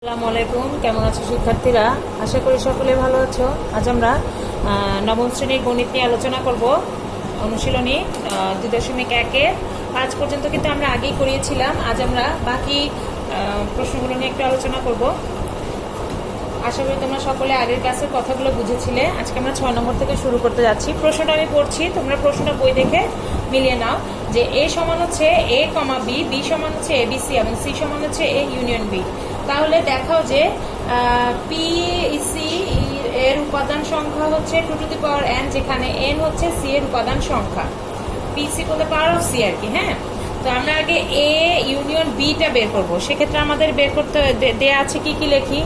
আসসালামু আলাইকুম, কেমন আছো শিক্ষার্থীরা? আশা করি সকলে ভালো আছো। আজ আমরা নবম শ্রেণীর গণিত নিয়ে আলোচনা করব। অনুশীলনী 2.1-এর 5 পর্যন্ত কিন্তু আমরা আগেই করিয়েছিলাম। আজ আমরা বাকি প্রশ্নগুলো নিয়ে একটু আলোচনা করব। আশা করি তোমরা সকলে আগের ক্লাসের কথাগুলো বুঝেছিলে। আজকে আমরা 6 নম্বর থেকে শুরু করতে যাচ্ছি। প্রশ্নটা আমি পড়ছি, তোমরা প্রশ্নটা বই দেখে মিলিয়ে নাও যে এ সমান হচ্ছে এ কমা বি, বি সমান হচ্ছে এ বি সি এবং সি সমান হচ্ছে এ ইউনিয়ন বি। তাহলে দেখাও যে পি সি এর উপাদান সংখ্যা হচ্ছে 2n, যেখানে n হচ্ছে সি এর উপাদান সংখ্যা। পি সি বলতে পাওয়ার অফ সি আর কি। হ্যাঁ, তো আমরা আগে এ ইউনিয়ন বিটা বের করবো। সেক্ষেত্রে আমাদের বের করতে দেয়া আছে কি কি লিখি।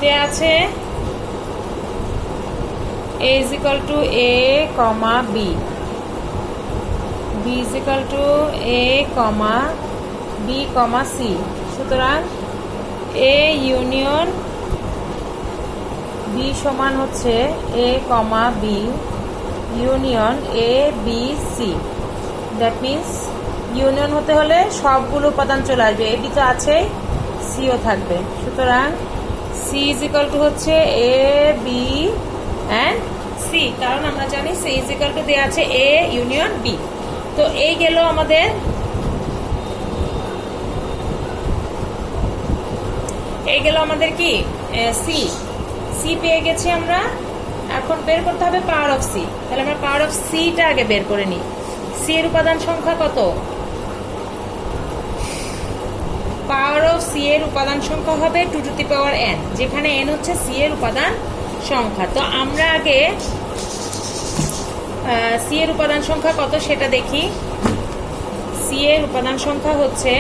দেয়া আছে a is equal to a comma b, b is equal to a comma b comma c। সুতরাং a ইউনিয়ন b সমান হচ্ছে a comma b union a b c। That means union হতে হলে সবগুলো উপাদান চলে আসবে, a b তো আছে, c ও থাকবে। সুতরাং c is equal to হচ্ছে a b and c, কারণ আমরা জানি c is equal to দেয়া আছে a ইউনিয়ন b। তো এই গেল আমাদের কি সি। সি পেয়ে গেছি আমরা। এখন বের করতে হবে পাওয়ার অফ সি। তাহলে আমরা পাওয়ার অফ সিটা আগে বের করে নিই। সি এর উপাদান সংখ্যা কত? পাওয়ার অফ সি এর উপাদান সংখ্যা হবে 2n, যেখানে n হচ্ছে সি এর উপাদান সংখ্যা। তো আমরা আগে সি এর উপাদান সংখ্যা কত সেটা দেখি। সি এর উপাদান সংখ্যা হচ্ছে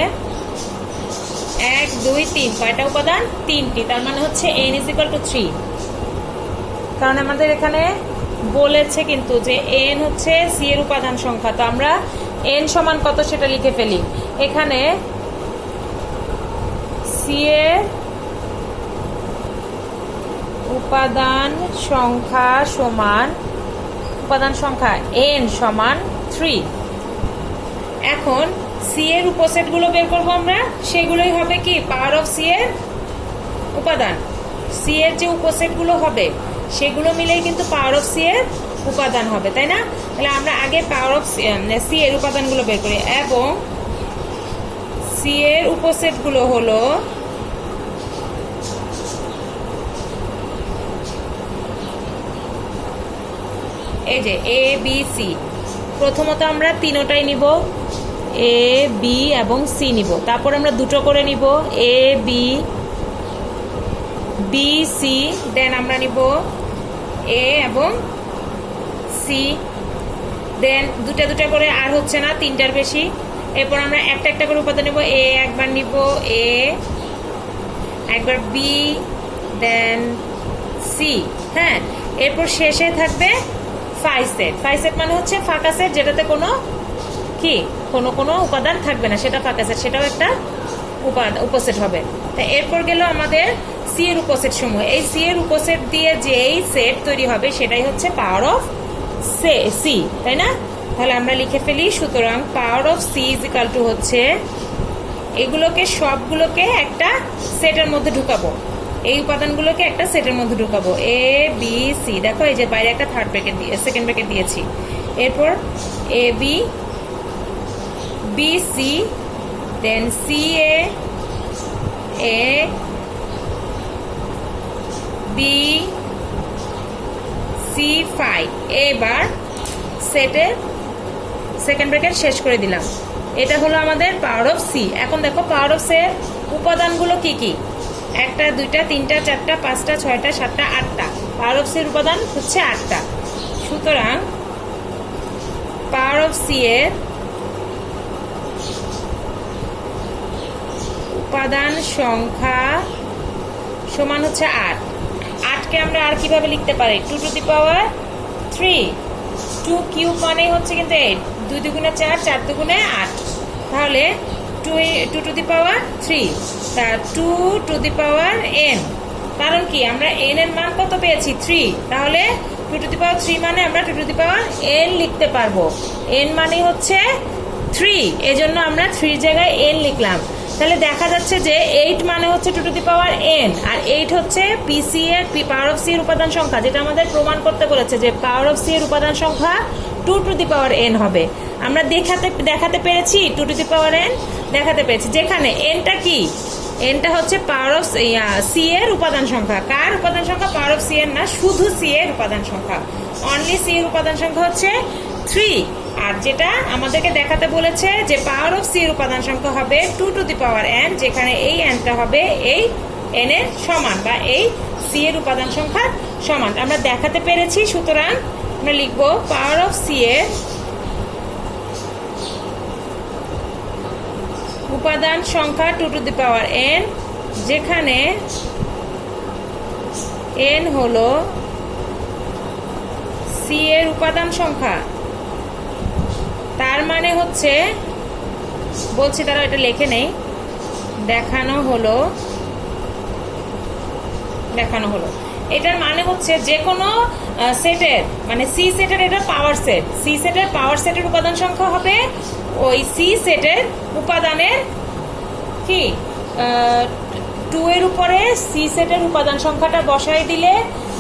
1 2 3। কয়টা উপাদান? 3টি। তার মানে হচ্ছে n is equal to 3, কারণ আমাদের এখানে বলেছে কিন্তু যে n হচ্ছে সি এর উপাদান সংখ্যা। তো আমরা n সমান কত সেটা লিখে ফেলি। এখানে সি এর উপাদান সংখ্যা সমান n সমান 3। এখন সি এর উপসেট গুলো বের করবো আমরা। সেগুলোই হবে কি পাওয়ার অফ সি এর উপাদান। সি এর যে উপসেট গুলো হবে সেগুলো মিলেই কিন্তু পাওয়ার অফ সি এর উপাদান হবে, তাই না? তাহলে আমরা আগে পাওয়ার অফ সি এর উপাদান গুলো বের করি। এবং সি এর উপসেট গুলো হলো এই যে এ বি সি। প্রথমত আমরা তিনটাই নিব, এ বি এবং সি নিব। তারপর আমরা দুটো করে নিব, এ বি বি সি। দেন আমরা নিব এ এবং সি। দেন দুটা করে আর হচ্ছে না, তিনটার বেশি। এরপর আমরা একটা একটা করে উপাদান নিব। এ একবার নিব, এ একবার বি, দেন সি। হ্যাঁ, এরপর শেষে থাকবে ফাই সেট মানে হচ্ছে ফাঁকা সেট, যেটাতে কোনো উপাদান থাকবে না, সেটা ফাঁকা সেট, সেটাও একটা উপসেট হবে। তাই এরপর গেল আমাদের সি এর উপসেট সমূহ। এই সি এর উপসেট দিয়ে যেই সেট তৈরি হবে সেটাই হচ্ছে পাওয়ার অফ সি, তাই না? তাহলে আমরা লিখে ফেলি। সুতরাং power of C is equal to হচ্ছে এগুলোকে সবগুলোকে একটা সেটের মধ্যে ঢুকাবো। এই উপাদানগুলোকে একটা সেটের মধ্যে ঢুকাবো, এ বি সি। দেখো এই যে বাইরে একটা সেকেন্ড ব্র্যাকেট দিয়েছি। এরপর A B B C, then C A B C phi. এবার সেটের সেকেন্ড ব্র্যাকেট শেষ করে দিলাম। এটা হলো আমাদের পাওয়ার অফ সি। এখন দেখো পাওয়ার অফ সি এর উপাদানগুলো কি কি। 1 2 3 4 5 6 7 8টা। পাওয়ার অফ সি এর উপাদান হচ্ছে 8টা। সুতরাং পাওয়ার অফ সি এর উপাদান সংখ্যা সমান হচ্ছে 8। 8কে আমরা আর কিভাবে লিখতে পারি? 2 2 কিউব মানে হচ্ছে কিন্তু 8, 2 2 4, 4 2 8। তাহলে 2 টু দি পাওয়ার 3, তা 2 টু দি পাওয়ার n। কারণ কি আমরা n এর মান কত পেয়েছি? 3। তাহলে 2 টু দি পাওয়ার 3 মানে আমরা 2 টু দি পাওয়ার n লিখতে পারবো। n মানে হচ্ছে 3, এজন্য আমরা 3 জায়গায় n লিখলাম। তাহলে দেখা যাচ্ছে যে 8 মানে হচ্ছে 2 টু দি পাওয়ার n, আর 8 হচ্ছে পিসি এর পাওয়ার অফ সি এর উপাদান সংখ্যা, যেটা আমাদের প্রমাণ করতে বলেছে যে পাওয়ার অফ সি এর উপাদান সংখ্যা 2 টু দি পাওয়ার n হবে। আমরা দেখাতে পেরেছি 2 টু দি পাওয়ার n দেখাতে পেরেছি, যেখানে nটা কি, nটা হচ্ছে পাওয়ার অফ সি এর উপাদান সংখ্যা। কার উপাদান সংখ্যা? পাওয়ার অফ সি এর না, শুধু সি এর উপাদান সংখ্যা, অনলি সি এর উপাদান সংখ্যা হচ্ছে 3। আর যেটা আমাদেরকে দেখাতে বলেছে যে পাওয়ার অফ সি এর উপাদান সংখ্যা হবে 2 টু দি পাওয়ার n, যেখানে এই nটা হবে এই n এর সমান বা এই সি এর উপাদান সংখ্যার সমান। আমরা দেখাতে পেরেছি, সুতরাং আমরা লিখব পাওয়ার অফ সি এর উপাদান সংখ্যা 2 টু দি পাওয়ার n, যেখানে n হলো সি এর উপাদান সংখ্যা। তার মানে হচ্ছে, বলছি তারা এটা লিখে নেই, দেখানো হলো এটার মানে হচ্ছে যে কোনো সেটের, মানে সি সেটের, এটা পাওয়ার সেট, সি সেটের পাওয়ার সেটের উপাদান সংখ্যা হবে ওই সি সেটের উপাদানের কি 2 এর উপরে সি সেটের উপাদান সংখ্যাটা বসাই দিলে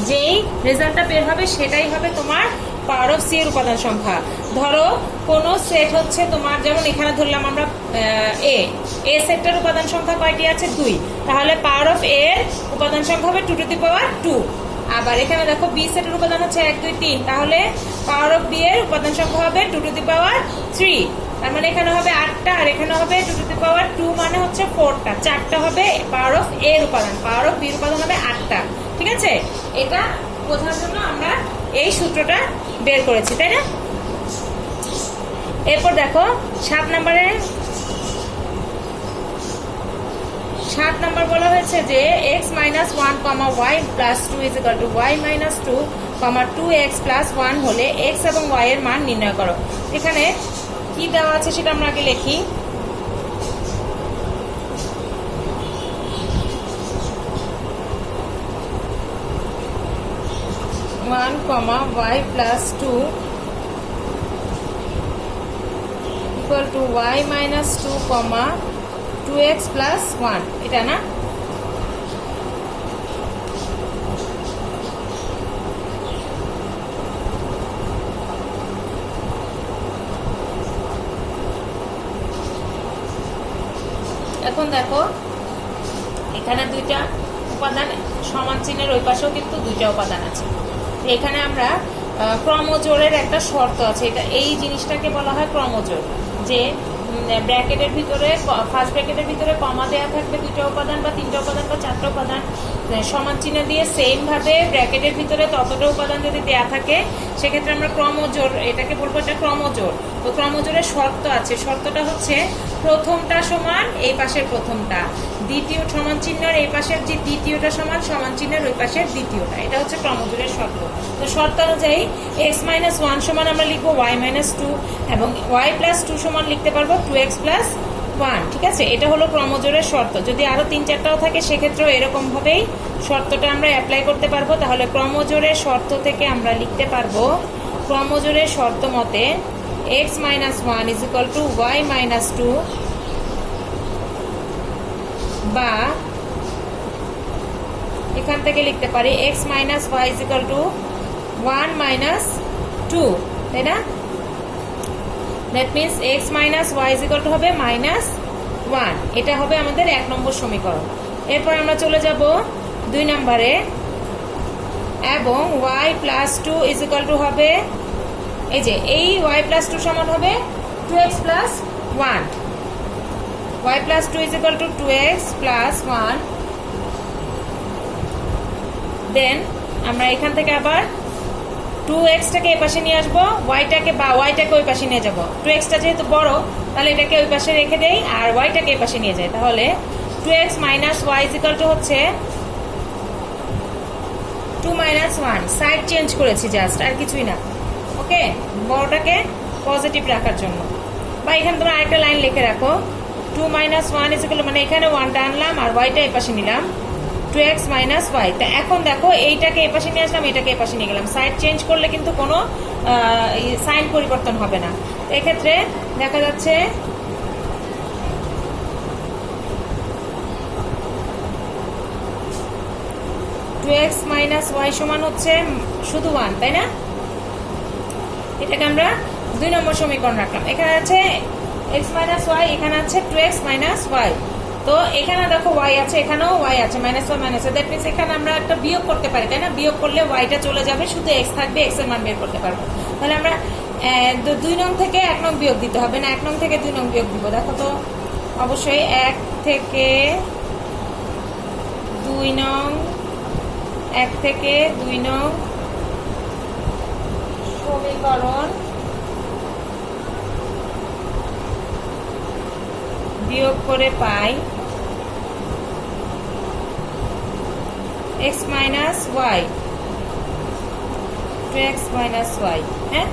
যেই রেজাল্টটা বের হবে সেটাই হবে তোমার পাওয়ার অফ সি এর উপাদান সংখ্যা। ধরো কোনো সেট হচ্ছে তোমার, যেমন এখানে ধরলাম আমরা এ সেটটার উপাদান সংখ্যা কয়টি আছে? 2, তাহলে পাওয়ার অফ এর উপাদান সংখ্যা হবে 2 টু দি পাওয়ার 2। আবার এখানে দেখো বি সেটের উপাদান হচ্ছে 1 2 3, তাহলে পাওয়ার অফ বি এর উপাদান সংখ্যা হবে 2 টু দি পাওয়ার 3। তার মানে এখানে হবে 8টা, আর এখানে হবে 2 টু দি পাওয়ার 2, মানে হচ্ছে 4টা, 4টা হবে পাওয়ার অফ এর উপাদান, পাওয়ার অফ বি এর উপাদান হবে 8টা। ঠিক আছে, এটা বোঝার জন্য আমরা এই সূত্রটা বের করেছি, তাই না? এরপর দেখো 7 নাম্বার বলা হয়েছে যে x minus 1 comma y plus 2 is equal two y minus 2 comma 2x plus 1 হলে x এবং y এর মান নির্ণয় করো। এখানে কি দেওয়া আছে সেটা আমরা আগে লিখি। One comma y plus 2 equal to y minus 2 comma 2x plus 1, এটা না? এখন দেখো এখানে দুইটা উপাদান সমান চিহ্নের ওই পাশেও কিন্তু দুইটা উপাদান আছে। এখানে আমরা ক্রমজোড়ের একটা শর্ত আছে, এটা এই জিনিসটাকে বলা হয় ক্রমজোড়, যে ব্র্যাকেটের ভিতরে, ফার্স্ট ব্র্যাকেটের ভিতরে কমা দেওয়া থাকবে দুইটা উপাদান বা তিনটা উপাদান বা চারটা উপাদান, সমান চিহ্ন দিয়ে সেম ভাবে ব্র্যাকেটের ভিতরে ততটা উপাদান যদি দেওয়া থাকে সেক্ষেত্রে আমরা ক্রমজোড়, এটাকে বলবো এটা ক্রমজোড়। তো ক্রমজোড়ের শর্ত আছে, শর্তটা হচ্ছে প্রথমটা সমান এই পাশের প্রথমটা, দ্বিতীয় সমান চিহ্নের এই পাশের যে দ্বিতীয়টা সমান সমান চিহ্নের ওই পাশের দ্বিতীয়টা, এটা হচ্ছে ক্রমজোড়ের শর্ত। তো শর্ত অনুযায়ী x মাইনাস 1 সমান আমরা লিখবো y মাইনাস 2 এবং y প্লাস 2 সমান লিখতে পারবো 2x প্লাস 1। ঠিক আছে, এটা হলো ক্রমজোড়ের শর্ত। যদি আরো 3-4টাও থাকে সেক্ষেত্রেও এরকম ভাবেই শর্তটা আমরা অ্যাপ্লাই করতে পারবো। তাহলে ক্রমজোড়ের শর্ত থেকে আমরা লিখতে পারবো, ক্রমজোড়ের শর্ত মতে x minus 1 is equal two y minus 2, বা এখান থেকে লিখতে পারি x minus y is equal two 1 minus 2, তাই না? That means x minus y is equal two হবে মাইনাস 1, এটা হবে আমাদের 1 নম্বর সমীকরণ। এরপর আমরা চলে যাব 2 নম্বরে, এবং y plus 2 is equal two হবে, এই যে এই y প্লাস 2 সমান হবে 2x plus 1, y plus 2 is equal two 2x plus 1। দেন আমরা এখান থেকে আবার 2x-টাকে এই পাশে নিয়ে আসবো, y-টাকে ওই পাশে নিয়ে যাব। 2x-টা যেহেতু বড় তাহলে এটাকে ওই পাশে রেখে দেই, আর y-টাকে এই পাশে নিয়ে যাই। তাহলে 2x minus y is equal to হচ্ছে 2 মাইনাস 1, সাইড চেঞ্জ করেছি জাস্ট, আর কিছুই না। ওকে, বড়টাকে পজিটিভ রাখার জন্য। বা এখানে তোমরা আরেকটা লাইন লিখে রাখো, 2 মাইনাস 1 ইজ ইকুয়াল, মানে এখানে 1টা আনলাম আর y-টা এই পাশে নিলাম, 2x মাইনাস ওয়াই। তা এখন দেখো এইটাকে এপাশে নিয়ে আসলাম, এটাকে এপাশে নিয়ে গেলাম, সাইড চেঞ্জ করলে কিন্তু কোনো সাইন পরিবর্তন হবে না। তো এক্ষেত্রে দেখা যাচ্ছে 2x মাইনাস ওয়াই সমান হচ্ছে শুধু 1, তাই না? এটাকে আমরা 2 নম্বর সমীকরণ রাখলাম। এখানে আছে x মাইনাস ওয়াই, এখানে আছে 2x মাইনাস ওয়াই। তো এখানে দেখো y আছে, এখানেও y আছে, minus Y minus Y. That means এখানে আমরা একটা বিয়োগ করতে পারি, তাই না? বিয়োগ করলে ওয়াইটা চলে যাবে, শুধু x থাকবে, x এর মান বের করতে পারবো। তাহলে আমরা 2 নং থেকে 1 নং বিয়োগ দিতে হবে না, 1 নং থেকে 2 নং বিয়োগ দিব। দেখো তো অবশ্যই 1 থেকে 2 নং, 1 থেকে 2 নং সমীকরণ বিয়োগ করে পাই x minus Y, 2x minus Y. হ্যাঁ,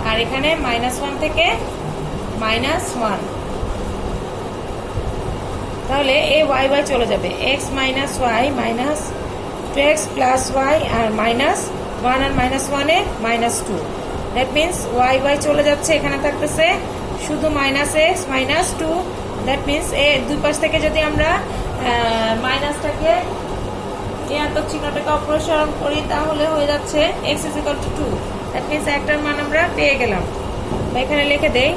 আর এখানে -1 থেকে -1, তাহলে এই y y চলে যাবে, x minus Y minus 2x plus Y, আর -1 আর -1 এ -2। দ্যাট মিনস y y চলে যাচ্ছে, এখানে থাকতেছে শুধু -x -2। দ্যাট মিনস দুই পাশ থেকে যদি আমরা মাইনাসটাকে ঋণাত্মক চিহ্নটাকে অপসারণ করি তাহলে হয়ে যাচ্ছে x = 2। দ্যাট মিনস একটার মান আমরা পেয়ে গেলাম। এখানে লিখে দেই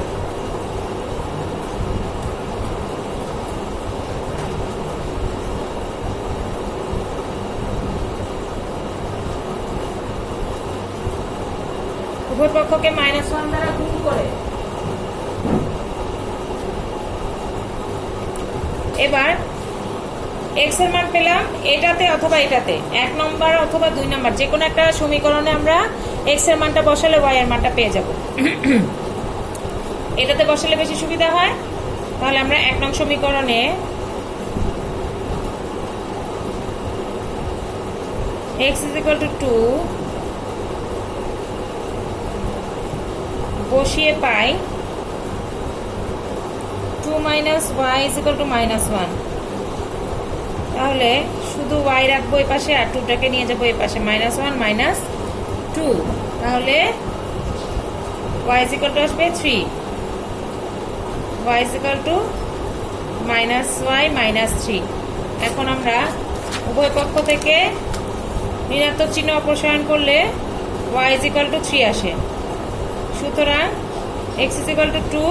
উভয় পক্ষকে -1 দ্বারা গুণ করে। এবার x এর মান পেলাম এটাতে অথবা এটাতে, 1 নম্বর অথবা 2 নম্বর, যে কোনো একটা সমীকরণে আমরা x এর মানটা বসালে y এর মানটা পেয়ে যাব। এটাতে বসালে বেশি সুবিধা হয়। তাহলে আমরা 1 নং সমীকরণে x = 2 বসিয়ে পাই 2 মাইনাস ওয়াই = -1। তাহলে শুধু y রাখবো এই পাশে, আর 2টাকে নিয়ে যাবো এই পাশে, -1 -2। তাহলে y = আসবে 3, y = -y -3। এখন আমরা উভয় পক্ষ থেকে ঋণাত্মক চিহ্ন অপসারণ করলে y = 3 আসে। সুতরাং x = 2,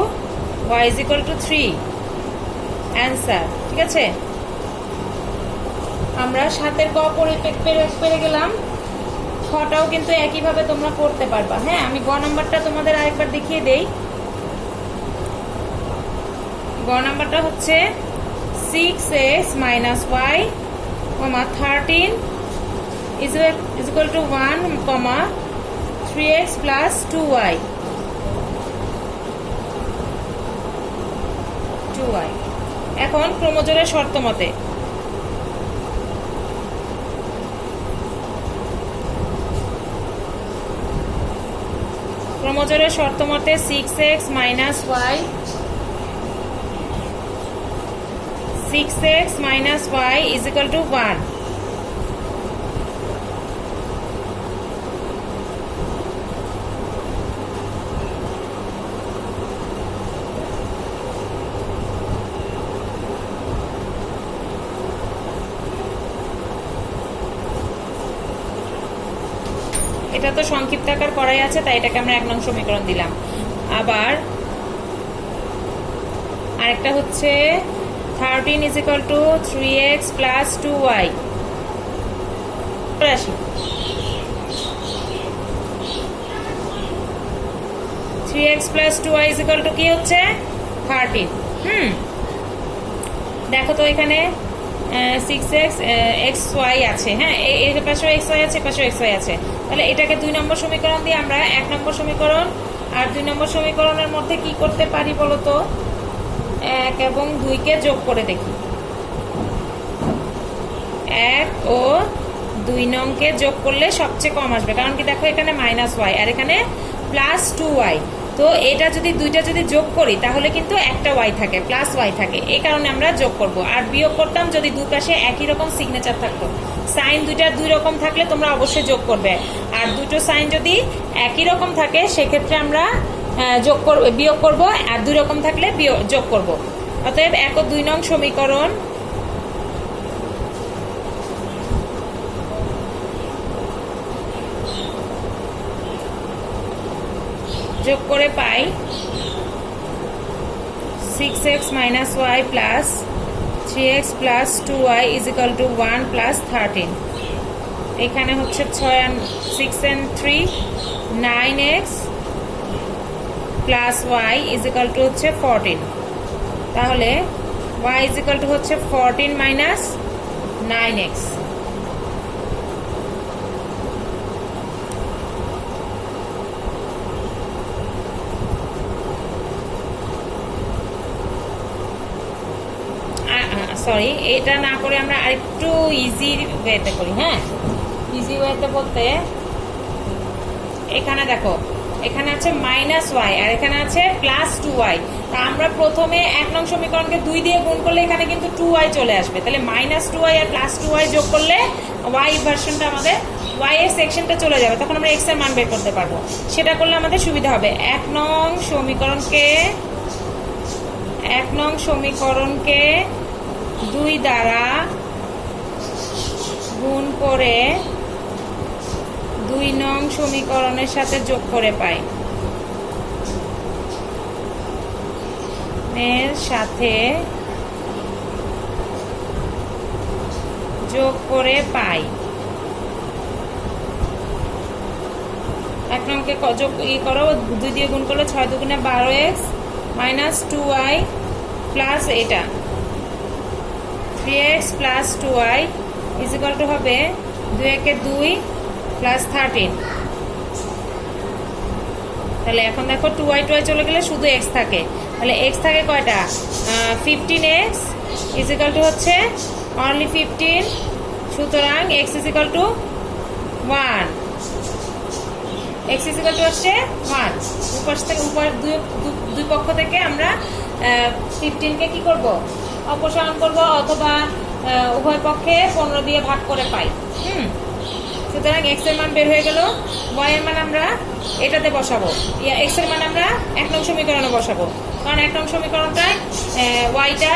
y = 3 অ্যান্সার। ঠিক আছে, আমরা 7-এর ক পেরে গেলাম। খটাও কিন্তু একইভাবে তোমরা করতে পারবা। হ্যাঁ, আমি গ নাম্বারটা তোমাদের আরেকবার দেখিয়ে দেই। গ নাম্বারটা হচ্ছে 6x minus Y, 13 = 1, 3x plus 2y। এখন ক্রমজোড়ের শর্ত মতে ক্রমজোড়ের শর্ত মতে 6x minus Y, 6x minus Y = 1। এটা তো সংক্ষিপ্ত আকার করাই আছে, তাই এটাকে আমরা 1 নং সমীকরণ দিলাম। আবার আরেকটা হচ্ছে 13 = 3x plus 2y। 3x plus 2y = কি হচ্ছে 13। দেখো তো এখানে 6x xy আছে। হ্যাঁ, এর পাশেও xy আছে, পাশেও xy আছে। তাহলে এটাকে 2 নম্বর সমীকরণ দিয়ে আমরা 1 নম্বর সমীকরণ আর 2 নম্বর সমীকরণের মধ্যে কি করতে পারি বলতো? 1 এবং 2 কে যোগ করে দেখি। 1 ও 2 নংকে যোগ করলে সবচেয়ে কম আসবে, কারণ কি দেখো এখানে -y আর এখানে +2y। তো এটা যদি দুইটা যদি যোগ করি তাহলে কিন্তু একটা ওয়াই থাকে, প্লাস ওয়াই থাকে, এই কারণে আমরা যোগ করব। আর বিয়োগ করতাম যদি দুই পাশে একই রকম সিগনেচার থাকতো। সাইন দুইটা দুই রকম থাকলে তোমরা অবশ্যই যোগ করবে, আর দুটো সাইন যদি একই রকম থাকে সেক্ষেত্রে আমরা বিয়োগ করব, আর দুই রকম থাকলে যোগ করব। অতএব 1 ও 2 নং সমীকরণ যোগ করে পাই 6x minus y plus 3x plus 2y is equal to 1 plus 13। এখানে হচ্ছে 6 and 3 9x plus y is equal to হচ্ছে 14। তাহলে y is equal to হচ্ছে 14 minus 9x। সরি, এটা না করে আমরা আরেকটু ইজি ওয়েতে করি। হ্যাঁ, ইজি ওয়েতে বলতে এখানে দেখো, এখানে আছে মাইনাস ওয়াই আর এখানে আছে প্লাস 2y। তা আমরা প্রথমে 1 নং সমীকরণকে 2 দিয়ে গুণ করলে এখানে কিন্তু 2y চলে আসবে। তাহলে মাইনাস 2y আর প্লাস 2y যোগ করলে y ভার্সনটা আমাদের y এর সেকশনটা চলে যাবে, তখন আমরা x এর মান বের করতে পারবো। সেটা করলে আমাদের সুবিধা হবে। 1 নং সমীকরণকে 2 দ্বারা গুণ করে 2 নং সমীকরণের সাথে যোগ করে পাই, এর সাথে যোগ করে পাই। 1 নংকে যোগ করো, 2 দিয়ে গুণ করলে 6 দুগুণে 12x মাইনাস 2y প্লাস এটা 3x plus 2y is equal two হবে 2 একে 2 প্লাস 13। তাহলে এখন দেখো 2y চলে গেলে শুধু x থাকে। তাহলে x থাকে কয়টা? 15x ইজ ইকুয়াল টু হচ্ছে অনলি 15। সুতরাং x is equal two 1। x is equal to হচ্ছে 1। দুই পক্ষ থেকে আমরা 15কে কি করব? অপসারণ করব, অথবা উভয় পক্ষে 15 দিয়ে ভাগ করে পাই। সুতরাং x এর মান বের হয়ে গেল। y এর মান আমরা এটাতে বসাবো, x এর মান আমরা 1 নং সমীকরণে বসাবো, কারণ 1 নং সমীকরণটায় yটা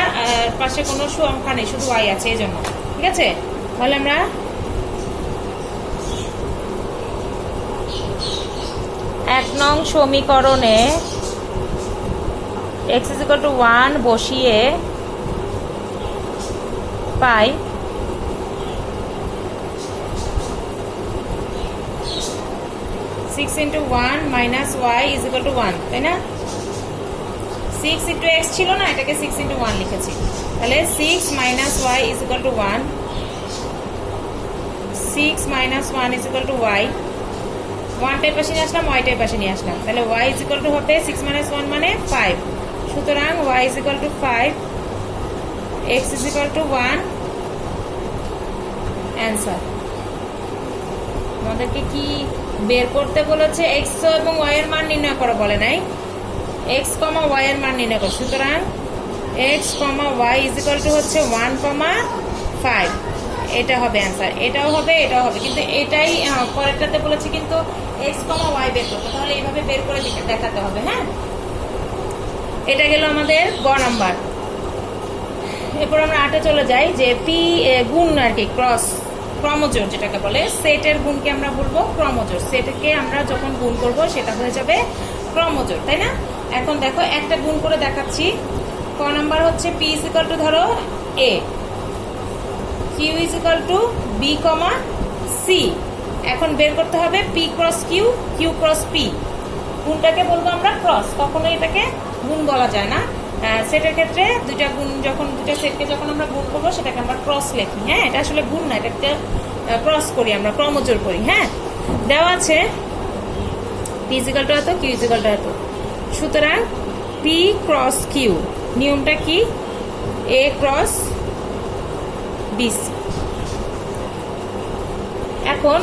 পাশে কোনো সংখ্যা নেই, শুধু y আছে, এই জন্য। ঠিক আছে, তাহলে আমরা এক নং সমীকরণে x is equal to 1 বসিয়ে পাই 6 into 1 minus y is equal to 1, তাই না? 6 into x ছিল না, এটাকে 6 into 1 লিখেছি। তাহলে 6 minus y is equal to 1, 6 minus 1 is equal to y। 1 টাই পাশে নিয়ে আসলাম, y টাই পাশে নিয়ে আসলাম। তাহলে y is equal to হবে 6 minus 1 মানে 5। সুতরাং y is equal to 5, x is equal to 1। Answer. আমাদেরকে কি বের করতে বলেছে? x এবং y এর মান নির্ণয় করো বলে নাই, x, y এর মান নির্ণয় করো। সুতরাং x, y is equal to হচ্ছে 1, 5। এটা হবে অ্যান্সার। এটাও হবে, এটাও হবে, কিন্তু এটাই পরেরটাতে বলেছি কিন্তু x, y বের করতে। তাহলে এইভাবে বের করে দেখাতে হবে। হ্যাঁ, এটা গেল আমাদের গ নাম্বার। এরপর আমরা 8-এ চলে যাই, যে পি গুণ আর কি, ক্রমজোড় যেটাকে বলে, সেটের গুণকে আমরা বলবো ক্রমজোড়। সেটকে আমরা যখন গুণ করব সেটা হয়ে যাবে ক্রমজোড়, তাই না? এখন দেখো একটা গুণ করে দেখাচ্ছি। ক নাম্বার হচ্ছে পি ইজ ইকুয়াল টু ধরো A, Q is equal to B, C. এখন বের করতে হবে P cross Q, Q cross P. গুণটাকে বলবো আমরা ক্রস, কখনোই এটাকে গুণ বলা যায় না। সেটের ক্ষেত্রে দুইটা সেটকে যখন আমরা গুণ করবো সেটাকে আমরা ক্রস লিখি। হ্যাঁ, এটা আসলে গুণ না, এটাকে ক্রস করি আমরা, ক্রমজোড় করি। হ্যাঁ, দেওয়া আছে পি ইজিক্যাল টু এত, কিউ ইজিক্যাল টু এত। সুতরাং পি ক্রস কিউ, নিয়মটা কি? এ ক্রস বিসি। এখন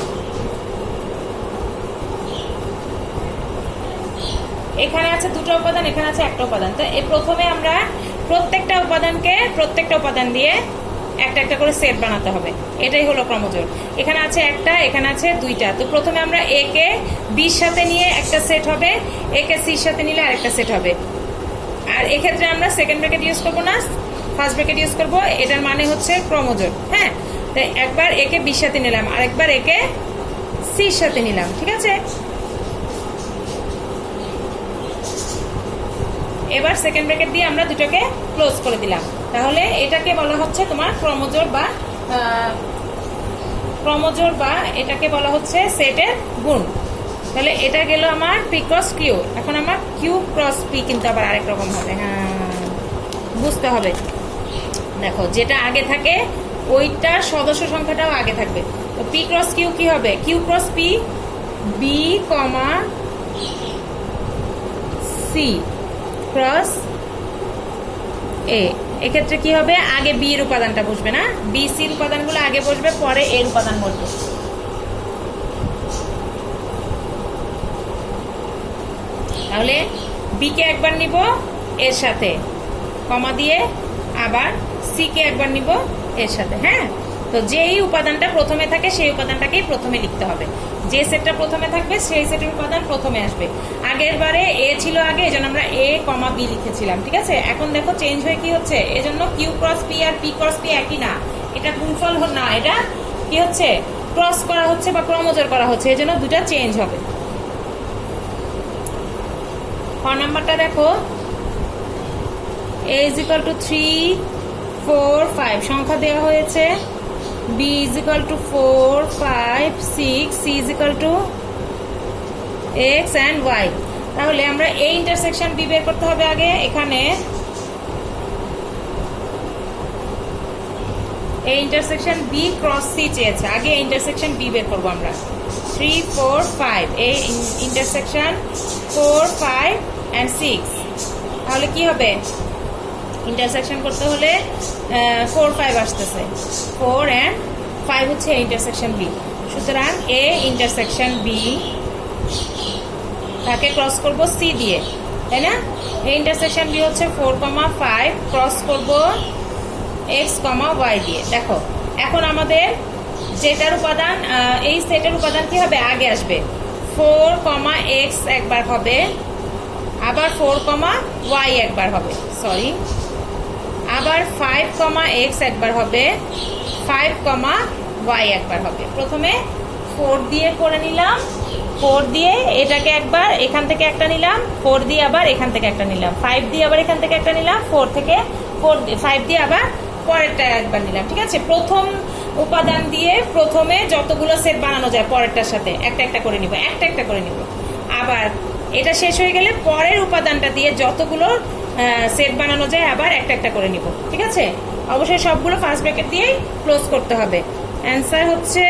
এখানে আছে দুটো উপাদান, এখানে আছে একটা উপাদান। তো এই প্রথমে আমরা প্রত্যেকটা উপাদান দিয়ে একটা একটা করে সেট বানাতে হবে, এটাই হলো ক্রমজোড়। এখানে আছে একটা, এখানে আছে দুইটা। তো প্রথমে আমরা এ কে বির সাথে নিয়ে একটা সেট হবে, এ কে সির সাথে নিলে আরেকটা সেট হবে। আর এক্ষেত্রে আমরা সেকেন্ড ব্র্যাকেট ইউজ করবো না, ফার্স্ট ব্র্যাকেট ইউজ করবো। এটার মানে হচ্ছে ক্রমজোড়। হ্যাঁ, তো একবার একে বির সাথে নিলাম, আরেকবার একে সির সাথে নিলাম, ঠিক আছে। এবার সেকেন্ড ব্র্যাকেট দিয়ে আমরা দুটোকে ক্লোজ করে দিলাম। তাহলে এটাকে বলা হচ্ছে তোমার ক্রমজোড় বা এটাকে বলা হচ্ছে সেটের গুণ। তাহলে এটা গেল আমার পি ক্রস কিউ। এখন আমার কিউ ক্রস পি কিন্তু আবার আরেক রকম হবে। হ্যাঁ, বুঝতে হবে। দেখো, যেটা আগে থাকে ওইটার সদস্য সংখ্যাটাও আগে থাকবে। তো পি ক্রস কিউ কি হবে? Q cross P B comma C cross এ। এক্ষেত্রে কি হবে? আগে বি এর উপাদানটা বসবে না, বি সির উপাদানগুলো আগে বসবে, পরে এর উপাদান বসবে। তাহলে বি কে একবার নিব এর সাথে কমা দিয়ে, আবার সি কে একবার নিব এর সাথে। হ্যাঁ, তো যেই উপাদানটা প্রথমে থাকে সেই উপাদানটাকেই প্রথমে লিখতে হবে। যে সেটটা প্রথমে থাকবে সেই সেটের উপাদান প্রথমে আসবে। আগের বারে এ ছিল আগে, এজন্য আমরা এ কমা বি লিখেছিলাম, ঠিক আছে। এখন দেখো চেঞ্জ হয়ে কি হচ্ছে, এজন্য Q cross P R P cross P একই না, এটা গুণফল না, এটা কি হচ্ছে? ক্রস করা হচ্ছে বা ক্রমজোড় করা হচ্ছে, এজন্য দুটা চেঞ্জ হবে। খ নাম্বারটা দেখো, a is equal to 3, 4, 5 সংখ্যা দেওয়া হয়েছে, b is equal to 4, 5, 6, c is equal to x and y। তাহলে আমরা a ইন্টারসেকশন b বের করতে হবে আগে। এখানে a intersection b cross c চেয়েছে, আগে a ইন্টারসেকশন b বের করবো আমরা। 3, 4, 5 a ইন্টারসেকশন 4, 5 and 6। তাহলে কি হবে? ইন্টারসেকশন করতে হলে 4, 5 আসতেছে, 4 and 5 হচ্ছে ইন্টারসেকশন বি। সুতরাং এ ইন্টারসেকশন বি তাকে ক্রস করব সি দিয়ে, তাই না? এ ইন্টারসেকশন বি হচ্ছে 4, 5 ক্রস করব এক্স, ওয়াই দিয়ে। দেখো, এখন আমাদের যেটার উপাদান, এই সেটের উপাদান কি হবে? আগে আসবে। 4, এক্স একবার হবে, আবার 4, ওয়াই একবার হবে, সরি, আবার 5, এক্স একবার হবে, 5, ওয়াই একবার হবে। প্রথমে 4 দিয়ে করে নিলাম, 4 দিয়ে এটাকে একবার এখান থেকে একটা নিলাম, 4 দিয়ে আবার এখান থেকে একটা নিলাম, 5 দিয়ে আবার এখান থেকে একটা নিলাম, 5 দিয়ে আবার পরেরটা একবার নিলাম, ঠিক আছে। প্রথম উপাদান দিয়ে প্রথমে যতগুলো সেট বানানো যায় পরেরটার সাথে একটা একটা করে নিব, আবার এটা শেষ হয়ে গেলে পরের উপাদানটা দিয়ে যতগুলো সেট বানানো যায় আবার একটা একটা করে নিব, ঠিক আছে। অবশ্যই সবগুলো ফার্স্ট ব্র্যাকেট দিয়েই ক্লোজ করতে হবে। অ্যান্সার হচ্ছে